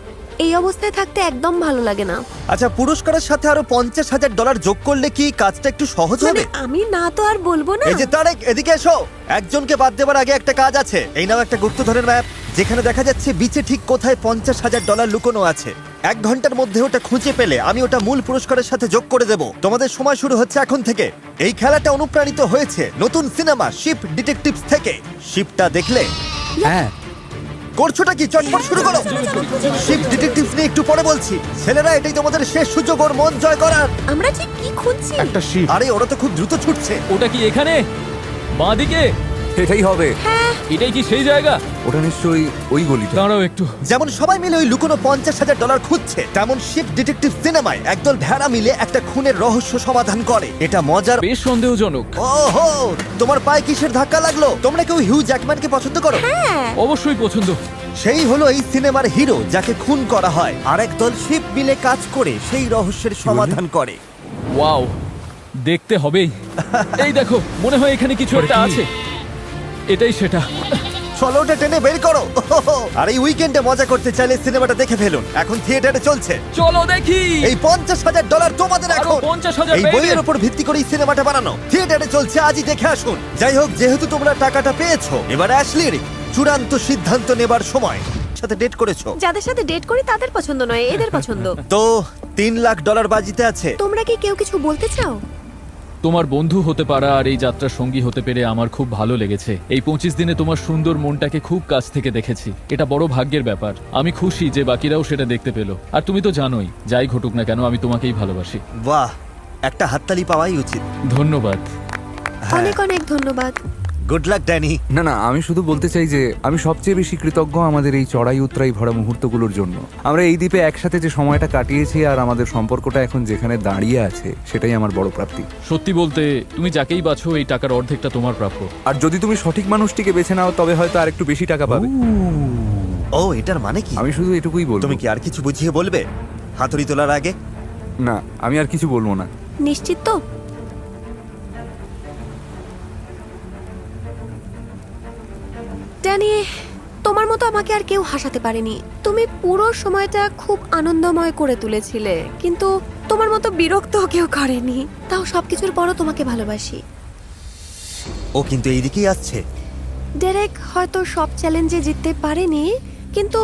এই অবস্থায় থাকতে একদম ভালো লাগে না। আচ্ছা, পুরস্কারের সাথে আরো $50,000 যোগ করলে কি কাজটা একটু সহজ মানে হবে? আমি না তো আর বলবো না। এই যে তারেক, এদিকে এসো। একজনকে বাদ দেবার আগে একটা কাজ আছে। এই নাও একটা গুপ্তধনের ম্যাপ, যেখানে দেখা যাচ্ছে বিচে ঠিক কোথায় $50,000 লুকোনো আছে। 1 ঘন্টার মধ্যে ওটা খুঁজে পেলে আমি ওটা মূল পুরস্কারের সাথে যোগ করে দেব। তোমাদের সময় শুরু হচ্ছে এখন থেকে। এই খেলাটা অনুপ্রাণিত হয়েছে নতুন সিনেমা শিপ ডিটেকটিভস থেকে। শিপটা দেখলে? হ্যাঁ, করছোটা কি? চটপট শুরু করো। শিপ ডিটেকটিভস নিয়ে একটু পরে বলছি। ছেলেরা, এটাই তোমাদের শেষ সুযোগ ওর মন জয় করার। আমরা ঠিক কি খুঁজছি? একটা শিপ। আরে ওরা তো খুব দ্রুত ছুটছে। ওটা কি এখানে বাঁদিকে? এটাই হবে। এটাই কি সেই জায়গা? ওটা নিশ্চয়ই ওই গলিটা। দাঁড়াও একটু। যেমন সবাই মিলে ওই লুকোনো $50,000 খুঁজছে, তেমন শিপ ডিটেকটিভ সিনেমায় একদল ভেড়া মিলে একটা খুনের রহস্য সমাধান করে। এটা মজার। বেশ সন্দেহজনক। ওহো, তোমার পায়ে কিসের ধাক্কা লাগলো? তোমরা কেউ হিউ জ্যাকম্যানকে পছন্দ করো? অবশ্যই পছন্দ। সেই হলো এই সিনেমার হিরো, যাকে খুন করা হয়, আর একদল শিপ মিলে কাজ করে সেই রহস্যের সমাধান করে। ওয়াও, দেখতে হবেই। এই দেখো, মনে হয় এখানে কিছু একটা আছে। এটাই সেটা। চলো ওটা টেনে বের করো। ওহো, আর এই উইকেন্ডে মজা করতে চাইলে সিনেমাটা দেখে ফেলুন, এখন থিয়েটারে চলছে। চলো দেখি। এই $50,000 তোমাদের আরো এখন। 50,000 এই বইয়ের উপর ভিত্তি করে এই সিনেমাটা বানানো। থিয়েটারে চলছে, আজই দেখে আসুন। যাই হোক, যেহেতু তোমরা টাকাটা পেয়েছো, এবার অ্যাশলির চূড়ান্ত সিদ্ধান্ত নেবার সময়। সাথে ডেট করেছো। যাদের সাথে ডেট করি তাদের পছন্দ নয়, এদের পছন্দ। তো $3 লাখ বাজিতে আছে। তোমরা কি কেউ কিছু বলতে চাও? তোমার বন্ধু হতে পারা আর এই যাত্রার সঙ্গী হতে পেরে আমার খুব ভালো লেগেছে। এই 25 দিনে তোমার সুন্দর মনটাকে খুব কাছ থেকে দেখেছি। এটা বড় ভাগ্যের ব্যাপার। আমি খুশি যে বাকিরাও সেটা দেখতে পেলো। আর তুমি তো জানোই, যাই ঘটুক না কেন, আমি তোমাকেই ভালোবাসি। বাহ, একটা হাততালি পাওয়াই উচিত। ধন্যবাদ। অনেক অনেক ধন্যবাদ। Good luck Danny. না না, আমি শুধু বলতে চাই যে আমি সবচেয়ে বেশি কৃতজ্ঞ আমাদের এই চড়াই উতরাই ভরা মুহূর্তগুলোর জন্য। আমরা এই দ্বীপে একসাথে যে সময়টা কাটিয়েছি আর আমাদের সম্পর্কটা এখন যেখানে দাঁড়িয়ে আছে, সেটাই আমার বড় প্রাপ্তি। সত্যি বলতে, তুমি যাকেই বাছো এই টাকার অর্ধেকটা তোমার প্রাপ্য। আর যদি তুমি সঠিক মানুষটিকে বেছে নাও, তবে হয়তো আর একটু বেশি টাকা পাবে। ও, এটার মানে কি? আমি শুধু এটুকুই বলবো। তুমি কি আর কিছু বুঝিয়ে বলবে হাতুড়ি তোলার আগে? না, আমি আর কিছু বলবো না। নিশ্চিত তো? ড্যানি, তোমার মতো আমাকে আর কেউ হাসাতে পারেনি। তুমি পুরো সময়টা খুব আনন্দময় করে তুলেছিলে, কিন্তু তোমার মতো বিরক্ত কেউ করেনি। তাও সবকিছুর পরও তোমাকে ভালোবাসি। ও কিন্তু এইদিকেই আসছে। ডেরেক হয়তো সব চ্যালেঞ্জে জিততে পারেনি, কিন্তু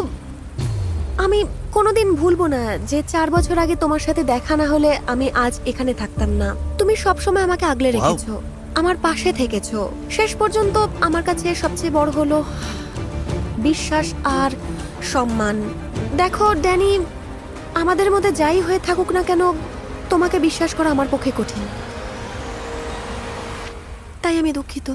আমি কোনোদিন ভুলবো না যে 4 বছর আগে তোমার সাথে দেখা না হলে আমি আজ এখানে থাকতাম না। তুমি সবসময় আমাকে আগলে রেখেছো, আমার পাশে থেকেছো। শেষ পর্যন্ত আমার কাছে সবচেয়ে বড় হলো বিশ্বাস আর সম্মান। দেখো ড্যানি, আমাদের মধ্যে যাই হয়ে থাকুক না কেন, তোমাকে বিশ্বাস করা আমার পক্ষে কঠিন। তাই আমি দুঃখিত।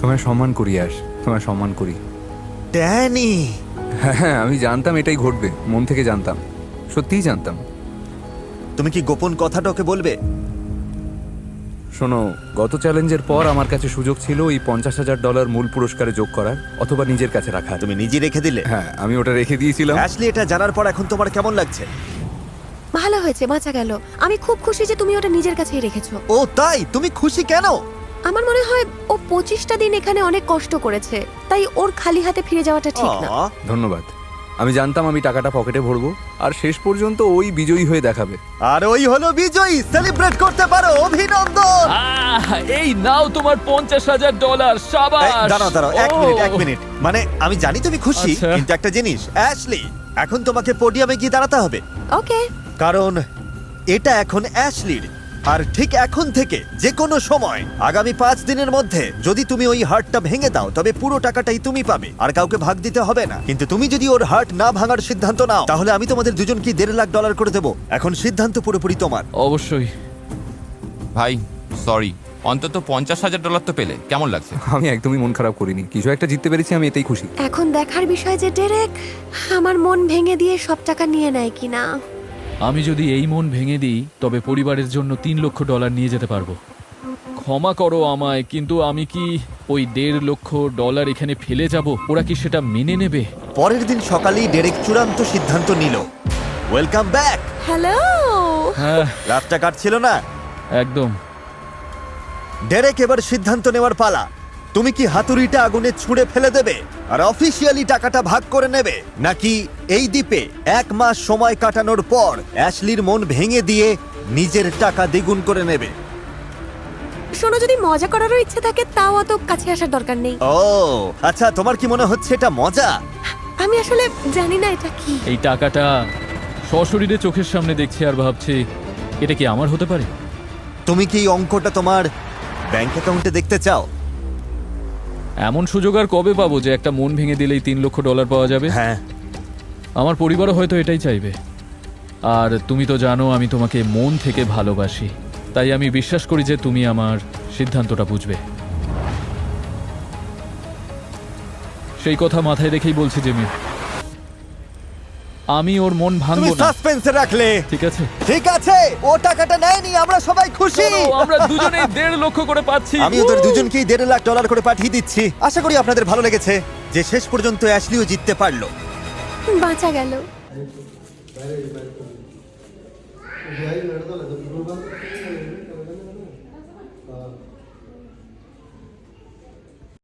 তোমায় সম্মান করি আস, তোমায় সম্মান করি। ড্যানি, হ্যাঁ, আমি জানতাম এটাই ঘটবে, মন থেকে জানতাম, সত্যিই জানতাম। তুমি কি গোপন কথাটা ওকে বলবে? শোনো, গত চ্যালেঞ্জের পর আমার কাছে সুযোগ ছিল এই $50,000 মূল পুরস্কারে যোগ করার, অথবা নিজের কাছে রাখার। তুমি নিজে রেখে দিলে। হ্যাঁ, আমি ওটা রেখে দিয়েছিলাম। অ্যাশলি, এটা জানার পর এখন তোমার কেমন লাগছে? ভালো হয়েছে, বাঁচা গেল। আমি খুব খুশি যে তুমি ওটা নিজের কাছেই রেখেছো। ও তাই? তুমি খুশি কেন? আমার মনে হয় ও 25টা দিন এখানে অনেক কষ্ট করেছে, তাই ওর খালি হাতে ফিরে যাওয়াটা ঠিক না। আহ, ধন্যবাদ। আমি জানতাম আমি টাকাটা পকেটে ভরবো, আর শেষ পর্যন্ত ওই বিজয়ী হয়ে দেখাবে। আর ওই হলো বিজয়ী, সেলিব্রেট করতে পারো, অভিনন্দন। এই নাও তোমার $50,000। এই, শাবাশ। দাঁড়াও এক মিনিট মানে আমি জানি তুমি খুশি, আচ্ছা। কিন্তু একটা জিনিস অ্যাশলি, এখন তোমাকে পোডিয়ামে গিয়ে দাঁড়াতে হবে, ওকে। কারণ এটা এখন অ্যাশলির। আর ঠিক এখন থেকে যে কোনো সময় আগামী 5 দিনের মধ্যে যদি তুমি ওই হার্টটা ভেঙে দাও, তবে পুরো টাকাটাই তুমি পাবে, আর কাউকে ভাগ দিতে হবে না। কিন্তু তুমি যদি ওর হার্ট না ভাঙার সিদ্ধান্ত নাও, তাহলে আমি তোমাদের দুজনকে $1.5 লাখ করে দেবো। এখন সিদ্ধান্ত পুরোপুরি তোমার। অবশ্যই। ভাই সরি, অন্তত $50,000 তো পেলে, কেমন লাগছে? আমি একদমই মন খারাপ করিনি, কিছু একটা জিততে পেরেছি, আমি এতেই খুশি। এখন দেখার বিষয় যে ডেরেক আমার মন ভেঙে দিয়ে সব টাকা নিয়ে নেয় কিনা। আমি যদি এই মন ভেঙে দিই তবে পরিবারের জন্য $3 লক্ষ নিয়ে যেতে পারবো। ক্ষমা করো আমায়, কিন্তু আমি কি ওই $1.5 লক্ষ এখানে ফেলে যাব? ওরা কি সেটা মেনে নেবে? পরের দিন সকালেই ডেরেক চূড়ান্ত সিদ্ধান্ত নিল। Welcome back. হ্যালো। হ্যাঁ, রাতটা কাটছিল না। একদম। ডেরেক, এবার সিদ্ধান্ত নেওয়ার পালা। তুমি কি হাতুড়িটা আগুনে ছুঁড়ে ফেলে দেবে আর অফিসিয়ালি টাকাটা ভাগ করে নেবে, নাকি এই দ্বীপে 1 মাস সময় কাটানোর পর অ্যাশলির মন ভেঙে দিয়ে নিজের টাকা দ্বিগুণ করে নেবে? শোনো, যদি মজা করারও ইচ্ছে থাকে তাও অত কাছে আসার দরকার নেই। ও আচ্ছা, তোমার কি মনে হচ্ছে এটা মজা? আমি আসলে জানি না এটা কি। এই টাকাটা সশরীরে চোখের সামনে দেখছি আর ভাবছি এটা কি আমার হতে পারে? তুমি কি এই অঙ্কটা তোমার ব্যাংক অ্যাকাউন্টে দেখতে চাও? এমন সুযোগ আর কবে পাবো যে একটা মন ভেঙে দিলেই $3 লক্ষ পাওয়া যাবে? হ্যাঁ, আমার পরিবারও হয়তো এটাই চাইবে। আর তুমি তো জানো আমি তোমাকে মন থেকে ভালোবাসি, তাই আমি বিশ্বাস করি যে তুমি আমার সিদ্ধান্তটা বুঝবে। সেই কথা মাথায় রেখেই বলছি জিমি, আমি ওর মন তুমি ভাঙবো না। সাসপেন্সে রাখলে। ঠিক আছে, ঠিক আছে, ও টাকাটা নেয়নি, আমরা সবাই খুশি। চলো, আমরা দুজনেই $1.5 লক্ষ করে পাচ্ছি। আমি ওদের দুজনকেই $1.5 লাখ করে পাঠিয়ে দিচ্ছি। আশা করি আপনাদের ভালো লেগেছে যে শেষ পর্যন্ত অ্যাশলিও জিততে পারলো। বাঁচা গেল।